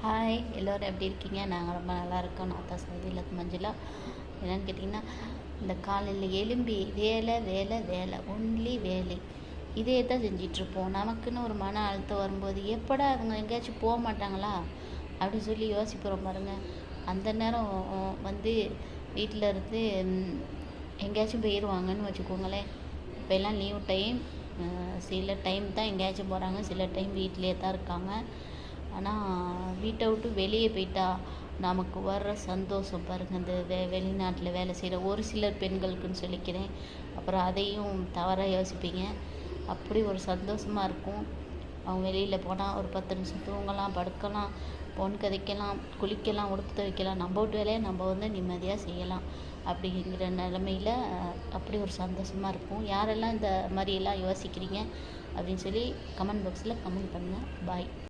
Hi, எல்லோரும் எப்படி இருக்கீங்க? நாங்கள் ரொம்ப நல்லா இருக்கோம். நான் தான் சவுதியில் மஞ்சுளா. என்னென்னு கேட்டிங்கன்னா, இந்த காலையில் எழும்பி வேலை வேலை வேலை ஒன்லி வேலை இதே தான் செஞ்சிட்ருப்போம். நமக்குன்னு ஒரு மன அழுத்தம் வரும்போது எப்படா அவங்க எங்கேயாச்சும் போக மாட்டாங்களா அப்படின்னு சொல்லி யோசிப்போம் பாருங்கள். அந்த நேரம் வீட்டில் இருந்து எங்கேயாச்சும் போயிடுவாங்கன்னு வச்சுக்கோங்களேன். இப்போ எல்லாம் லீவ் டைம், சில டைம் தான் எங்கேயாச்சும் போகிறாங்க, சில டைம் வீட்டிலே தான் இருக்காங்க. ஆனால் வீட்டை விட்டு வெளியே போயிட்டா நமக்கு வர்ற சந்தோஷம் பாருங்கள். இந்த வெளிநாட்டில் வேலை செய்கிற ஒரு சிலர் பெண்களுக்குன்னு சொல்லிக்கிறேன். அப்புறம் அதையும் தவறாக யோசிப்பீங்க. அப்படி ஒரு சந்தோஷமாக இருக்கும். அவங்க வெளியில் போனால் ஒரு 10 நிமிஷம் தூங்கலாம், படுக்கலாம், பொன் கதைக்கலாம், குளிக்கலாம், உடுப்பு துவைக்கலாம், நம்ம வீட்டு வேலையை நம்ம நிம்மதியாக செய்யலாம். அப்படிங்கிற நிலமையில் அப்படி ஒரு சந்தோஷமாக இருக்கும். யாரெல்லாம் இந்த மாதிரியெல்லாம் யோசிக்கிறீங்க அப்படின்னு சொல்லி கமெண்ட் பாக்ஸில் கமெண்ட் பண்ணுங்கள். பாய்.